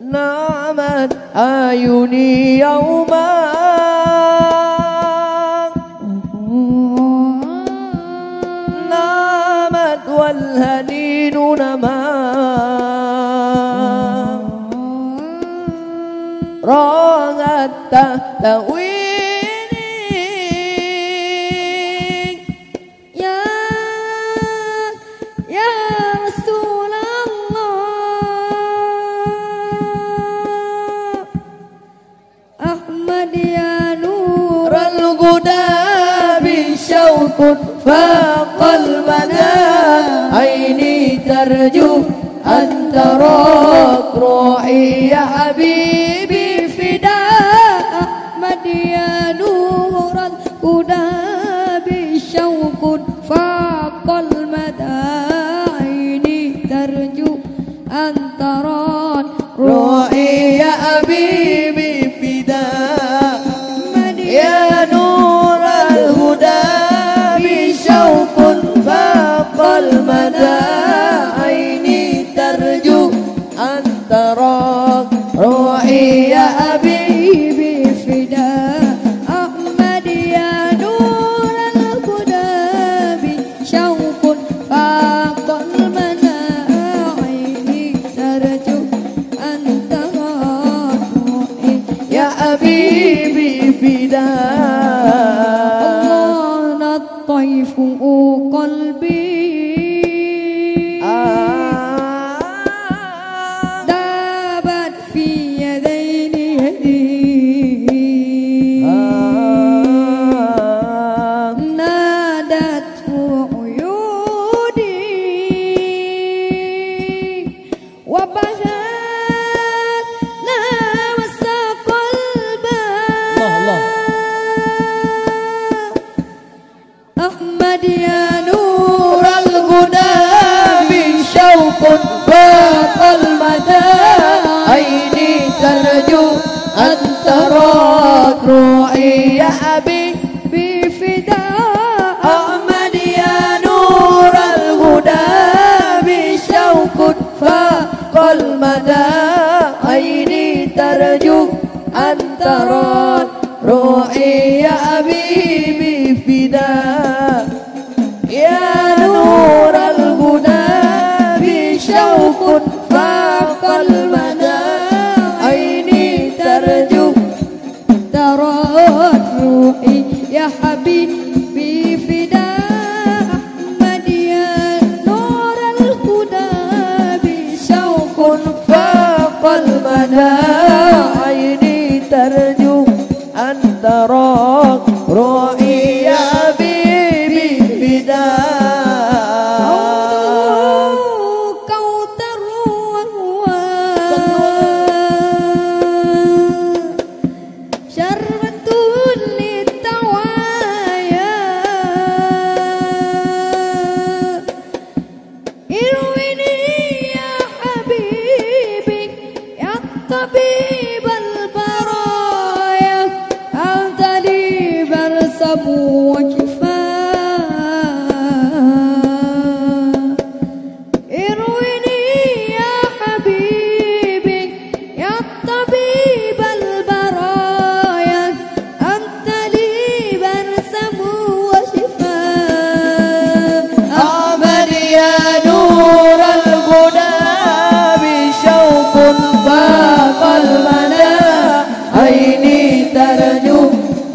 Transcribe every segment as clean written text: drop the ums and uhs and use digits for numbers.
نامت أعيني يوما نامت والهنين نما راغت تهويني يا رسول الله أحمد يا نور الهدى بشوق فاق المدى عيني ترجو أن تراك روحي يا حبيبي فداء أحمد يا نور الهدى بشوق فاق المدى عيني ترجو أن تران روحي يا حبيبي فداء يا نور الهدى بشوق فاق المدى عيني ترجو أن تراك روحي يا حبيبي فداء أحمد يا نور الهدى بشوق فاق المدى عيني ترجو أن تران روحي يا حبيبي فداء الله الطيف قلبي دابت في يدين يدي نادته عيوني وبهت لامس قلبا أحمد يا نور الهدى بشوق فاق المدى عيني ترجو أن تراك روحي يا حبيبي فداء أحمد يا نور الهدى بشوق فاق المدى عيني ترجو أن تراك روحي يا حبيبي فداء يا نور الهدى بشوق فاق المدى عيني ترجو ترات روحي يا حبيبي فداء أحمد يا نور الهدى بشوق فاق المدى عيني ترجو أن تراك روحي يا حبيبي فداء كوثر وهو شربة للتوايا ارويني يا حبيبي يا طبيب البرايا أنت لي برسم وشفاء ارويني يا حبيبي يا طبيب البرايا أنت لي برسم وشفاء أحمد يا نور الهدى بشوق فاق المدى عيني ترجو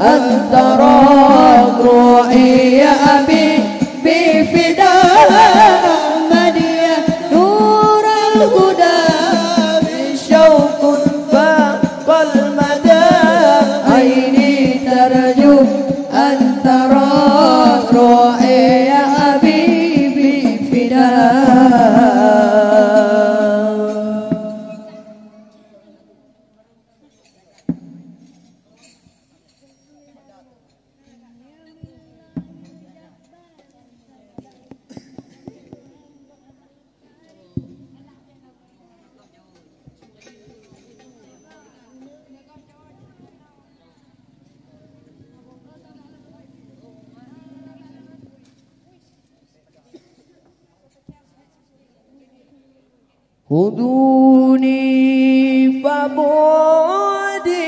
أن تراك روحي يا حبيبي فداء أحمد يا نور الهدى بشوق فاق المدى عيني ترجو أن تراك روحي يا حبيبي فداء خذوني فبعدي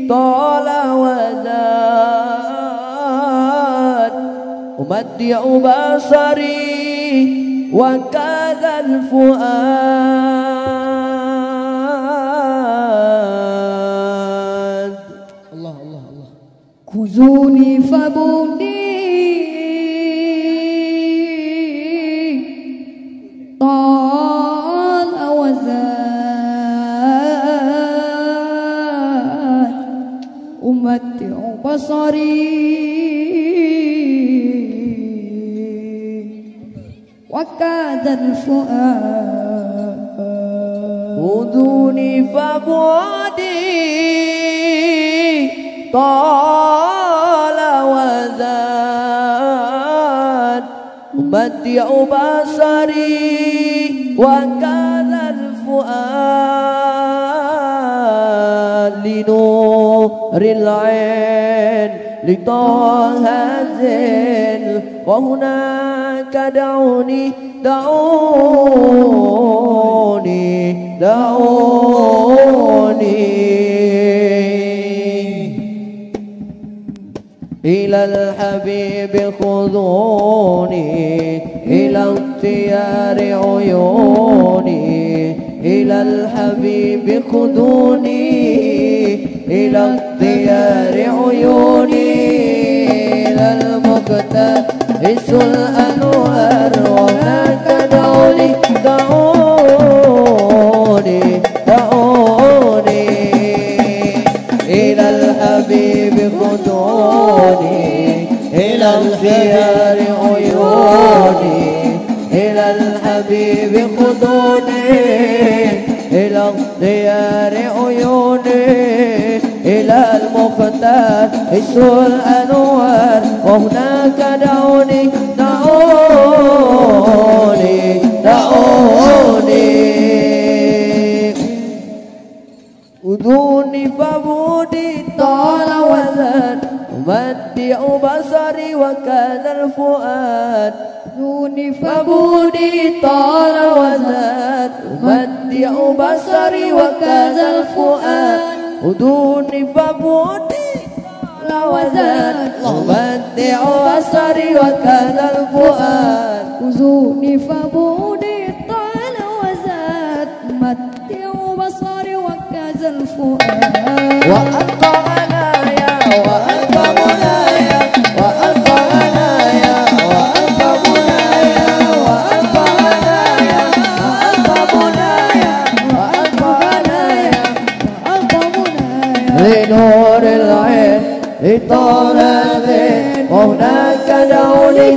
طال وزاد أمتع بصري وكذا الفؤاد. الله الله الله. خذوني فبعدي طال وزاد أمتع بصري وكاد الفؤاد. خذوني فبعدي طال وزاد أمتع بصري وكذا الفؤاد. لنور العين لطه زين وهناك دعوني دعوني دعوني إلى الحبيب خذوني إلى اختيار عيوني إلى الحبيب خذوني إلى اختيار عيوني إلى المقتبس الأنوار وهناك دعوني دعوني دعوني إلى الحبيب خذوني إلى اختيار عيوني إلى الحبيب خذوني إلى اختيار عيوني إلى المقتبس الأنوار وهناك دعوني دعوني دعوني. خذوني فبعدي طال وزاد أمتع بصري وكذا الفؤاد. خذوني فبعدي طال وزاد أمتع بصري وكذا الفؤاد. خذوني فبعدي طال وزاد أمتع بصري وكذا الفؤاد. خذوني فبعدي طال وزاد متع بصري وكذا الفؤاد. وألقى منايا وألقى منايا وألقى منايا وألقى منايا وألقى منايا وألقى منايا وألقى منايا وألقى منايا لنور العين لطول الذين وهناك دعوني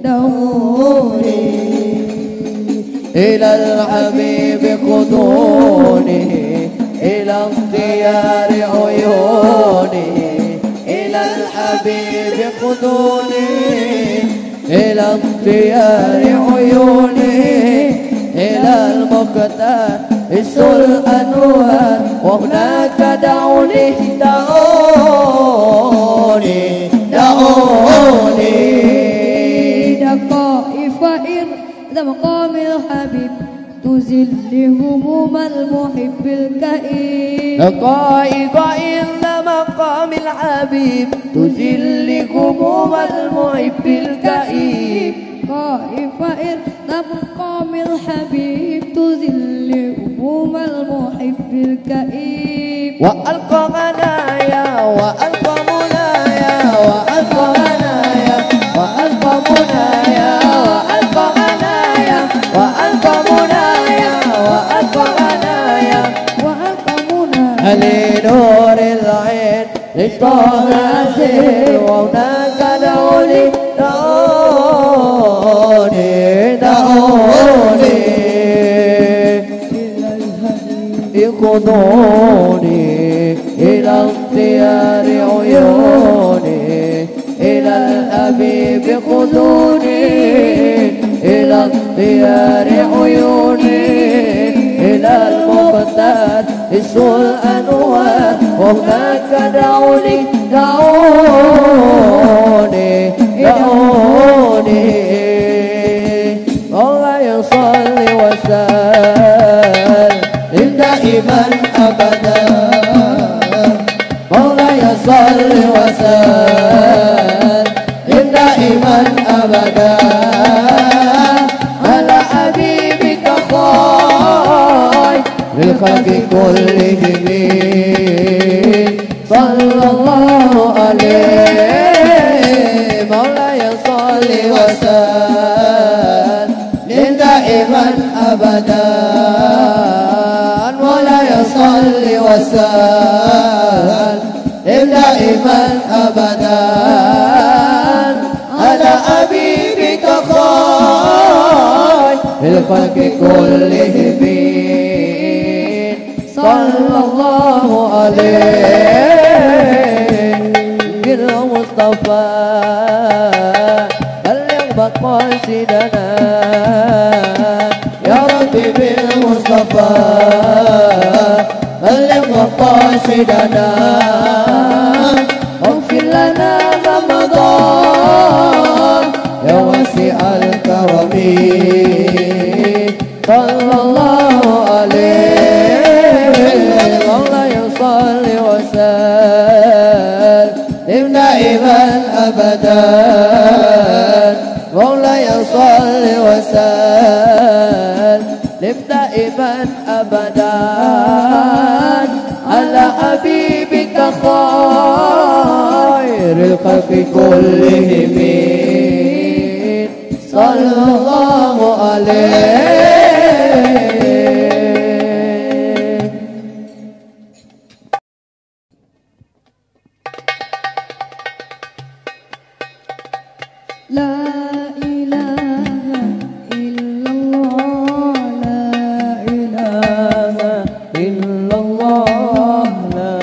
دعوني إلى الحبيب خذوني إلى اختيار عيوني إلى الحبيب خذوني إلى اختيار عيوني إلى المقتبس الأنوار وهناك دعوني دعوني دعوني. دقائف إذا مقام الحبيب تزل هموم المحب الكئيب. دقائق إلا مقام الحبيب تزل هموم المحب الكئيب. دقائف إذا مقام الحبيب تزل هموم المحب الكئيب. وألقى منايا وألقى منايا وألقى منايا وألقى منايا وألقى منايا وألقى منايا وألقى منايا وألقى منايا لنور العين لطه الزين وهناك دعوني دعوني دعوني خذوني إلى اختيار عيوني إلى الحبيب خذوني إلى اختيار عيوني إلى المقتبس الأنوار وهناك دعوني دعوني دعوني. الله يصلي دائما أبدا مولاي صل وسلم دائما أبدا على حبيبك خير الخلق كلهم صلى الله عليه مولاي صل وسلم دائما أبدا مولاي صل وسلم دائما أبدا على حبيبك خير الخلق كلهم صلى الله عليه بالمصطفى بلغ مقاصدنا يا ربي بالمصطفى بلغ مقاصدنا واغفر لنا رمضان يا واسع الكرم صلى الله عليه مولاي صل وسلم دائما أبدا مولاي صل وسلم دائما أبدا على حبيبك خير الخلق كلهم صلى الله عليه. La ilaha illallah, la ilaha illallah, la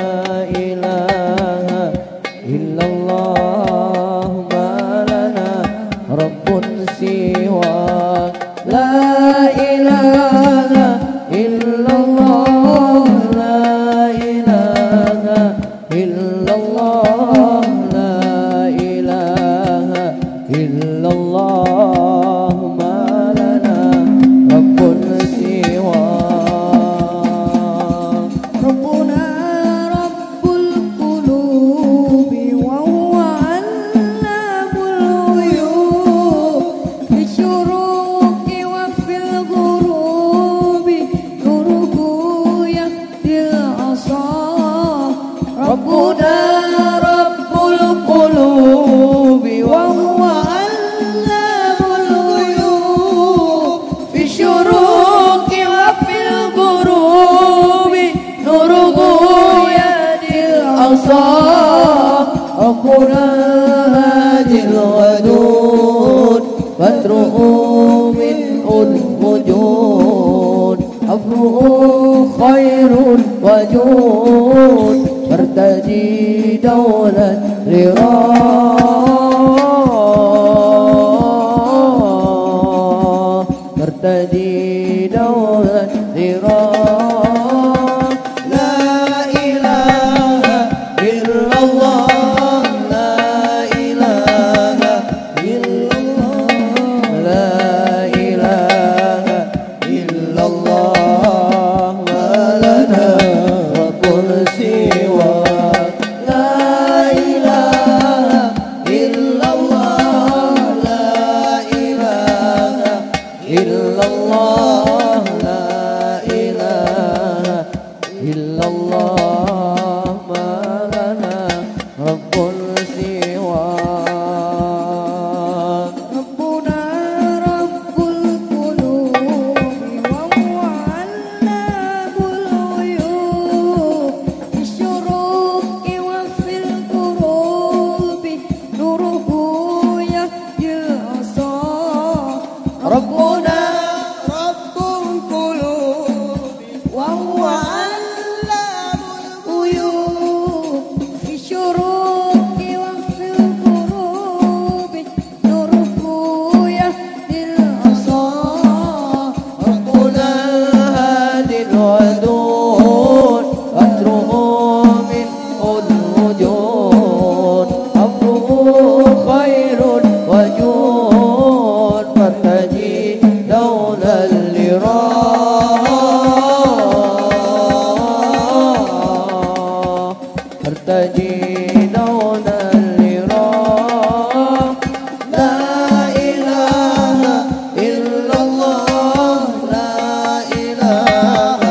ilaha illallah, ma lana rabbun siwa. La ilaha illallah, la ilaha illallah, la ilaha illallah, ma lana rabbun siwa. Rabbuna rabbul qulubi wa huwa allamul ghuyub bisyuruqi wa fil ghurubi nuruhu yahdil asa. Rabbuna rabbul qulubi wa huwa allamul ghuyub bisyuruqi wa fil ghurubi nuruhu yahdil asa. Rabbuna hadil wadud badruhu min wujud afruhu khairun wajud bertaji daulat lira. Bertaji daulat lira. La ilaha illallah, la ilaha illallah, la ilaha illallah, ma lana rabbun siwa. La ilaha illallah, la ilaha illallah, la ilaha illallah, ma lana rabbun siwa. Rabbuna rabbul qulubi wa huwa allamul ghuyub bisyuruqi wa fil ghurubi nuruhu yahdil asa. Rabbuna rabbul qulubi wa huwa تجدون الإراق لا إله إلا الله لا إله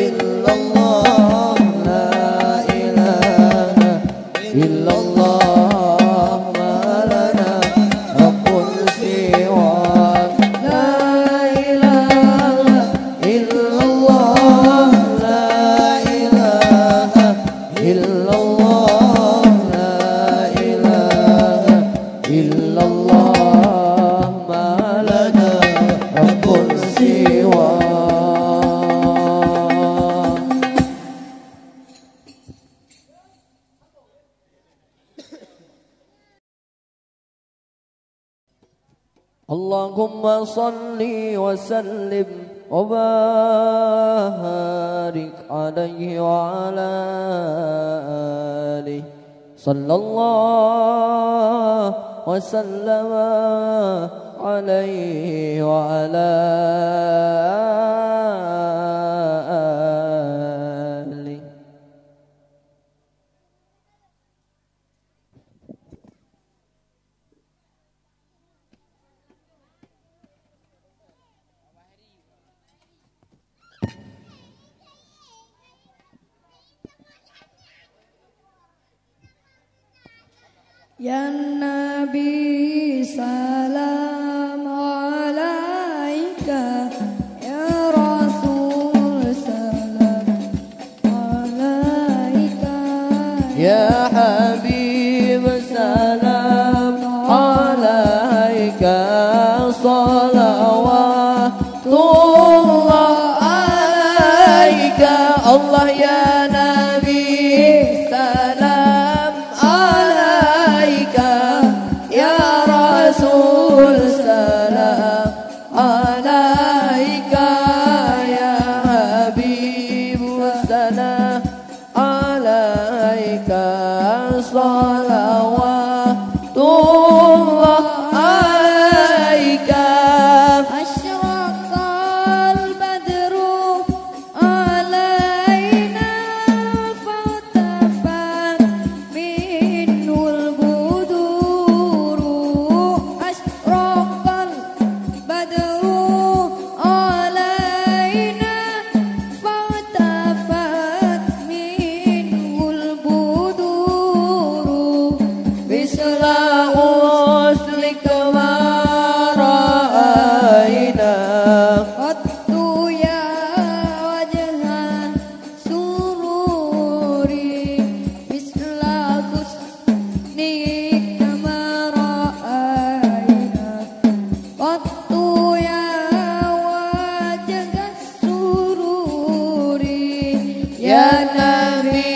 إلا الله لا إله إلا الله ما لنا رب سواك لا إله إلا الله لا إله إلا الله لا إله إلا الله ما لنا رب سواك اللهم صل وسلم وبارك عليه وعلى آله صلى الله وسلم عليه وعلى آله. Ya Nabi salam alaika, ya Rasul salam alaika, يا حبيب سلام عليك صلوات الله عليك الله يا نبي سلام عليك يا رسول سلام عليك يا حبيب سلام عليك صلوات الله عليك asyraqal badru alaina fatafat minhul buduru, asyraqal badru alaina fatafat minhul buduru, misla uslik wara'aina qattu ya wajhan sururi, misla husni kama ra'ayna, qattu ya wajhan sururi, ya Nabi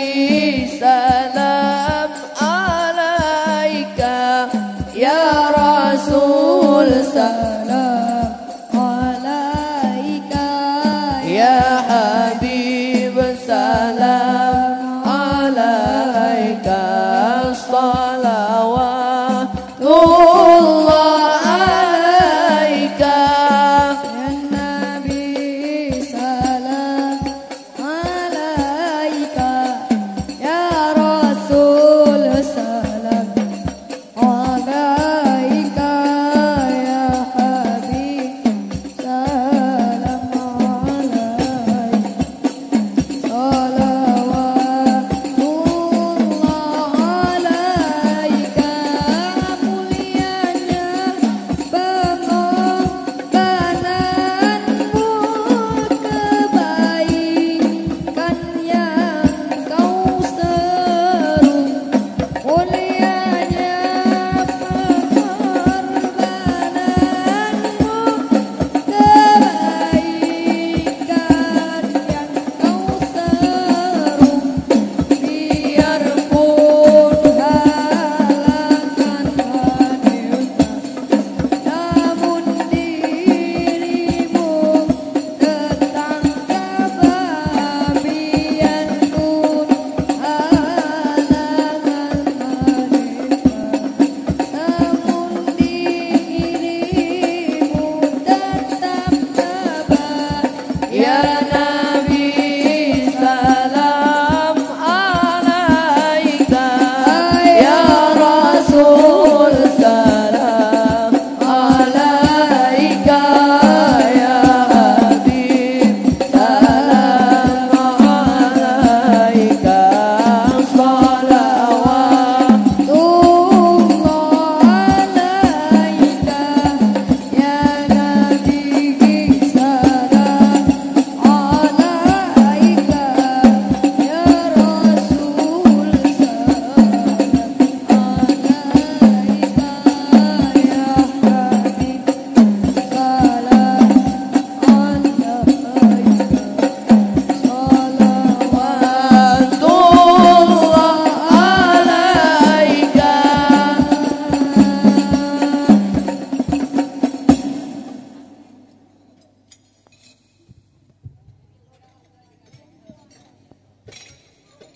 salam alaika ya Rasul salam alaika, ya Habib salam alaika salawatullah alaika ya Nabi salam alaika, ya Rasul salam alaika, ya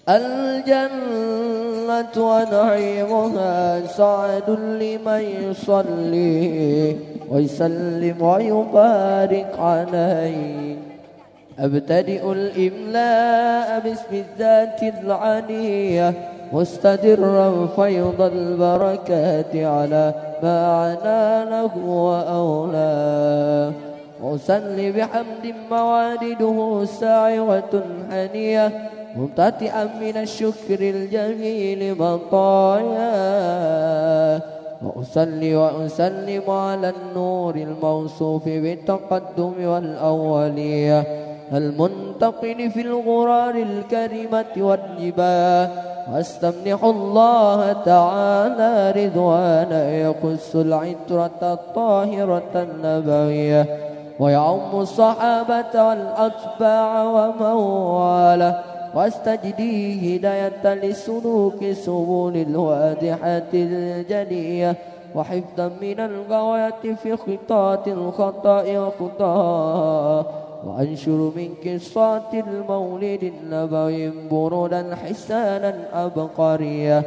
الجنة ونعيمها سعد لمن يصلي ويسلم ويبارك عليه. أبتدئ الإملاء باسم الذات العلية مستدرا فيض البركات على ما عنانه وأولاه. وأصلي بحمد موالده ساعوة حنية ممتطئا من الشكر الجميل مطاياه. وأصلي وأسلم على النور الموصوف بالتقدم والأولية المنتقل في الغرار الكريمة والجباه. واستمنح الله تعالى رضوانا يقص العطرة الطاهرة النبوية ويعم الصحابة والأتباع ومن والاه. واستجدي هداية لسلوك سبل الوادحة الجلية وحفظا من الغواية في خطات الخطأ وخطاه. وأنشر من قصات المولد النبوي برودا حسانا أبقرية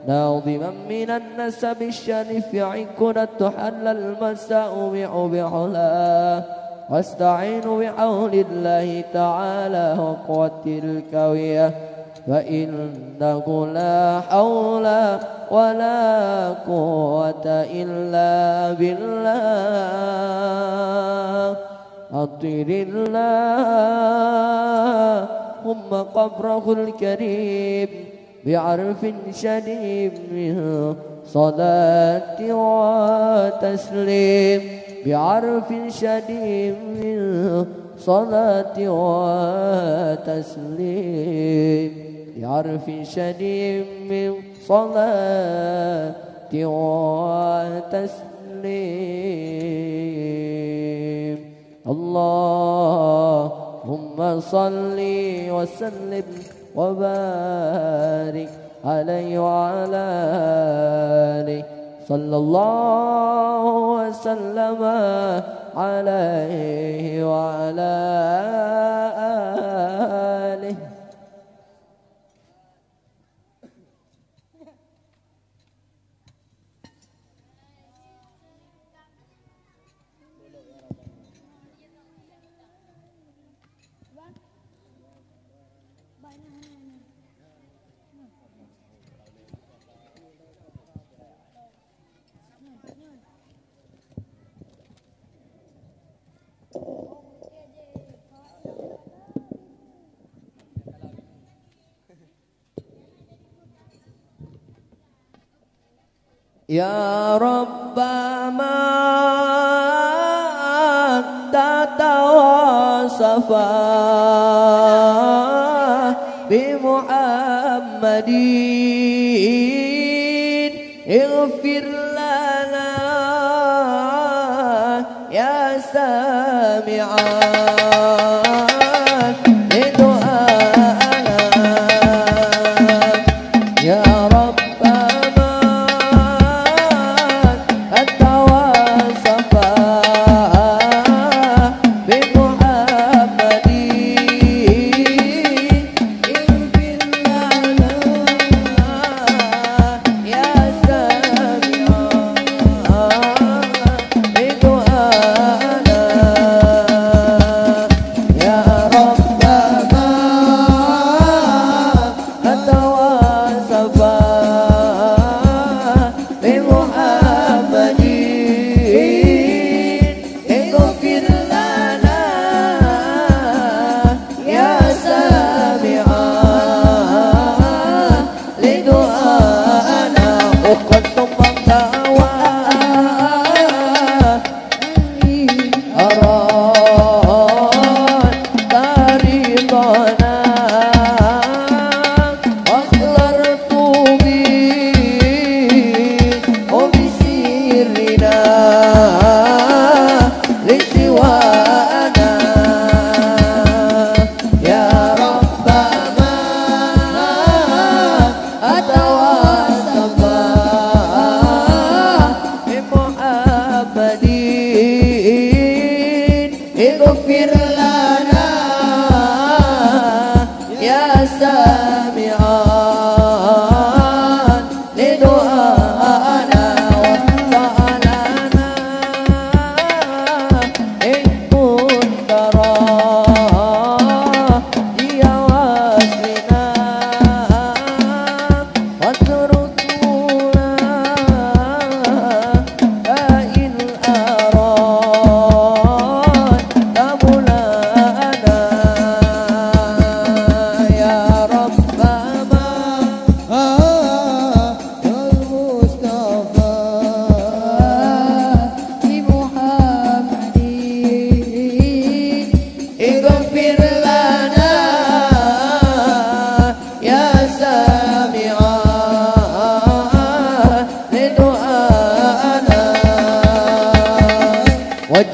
ناظما من النسب الشريف عكنا تحل المساوئ بحلاه. واستعين بحول الله تعالى وقوته الكوية فإنه لا حول ولا قوة إلا بالله. أطر اللهم قبره الكريم بعرف شديد من صلاة وتسليم بعرف شديد من صلاة وتسليم بعرف شديد من صلاة وتسليم. اللهم صل وسلم وبارك عليه وعلى آله صلى الله وسلم عليه وعلى آله. Ya Rabbana tatawasafa bi Muhammadin ighfir lana ya sami'an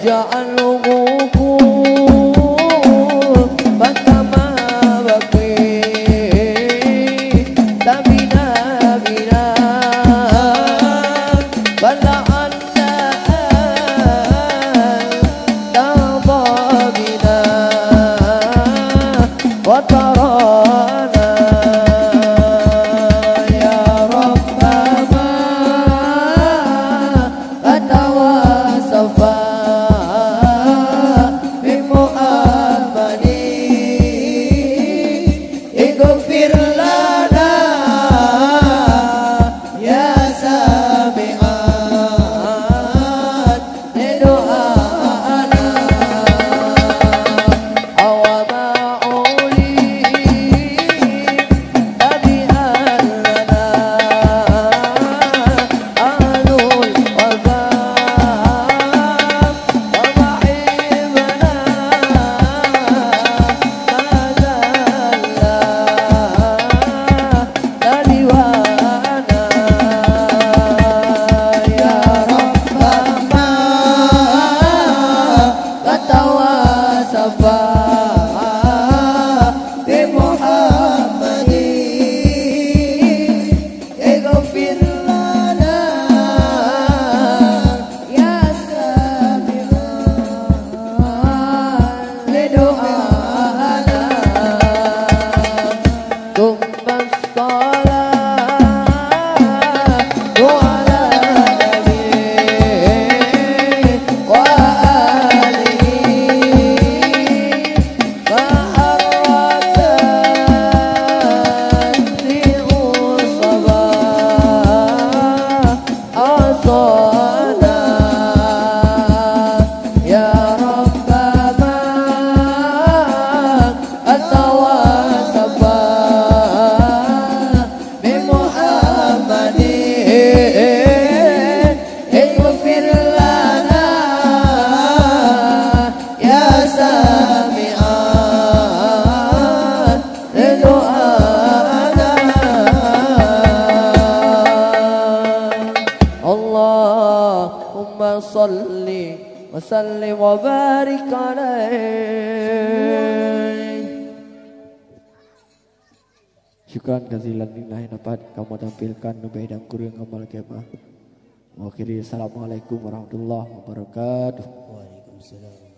واجعله كما بقي بنا بنا فلعل ترضى بنا وترانا يا ربنا فتواصفا بمحمد اغفر لنا يا سامعا لدعاءنا أو ما salli wa sallim wa barik alaih. Syukran kazilan lillahi dapat kamu tampilkan lebih dan kurang kamal kemah. Wa akhiri assalamualaikum warahmatullahi wabarakatuh. Waalaikumsalam.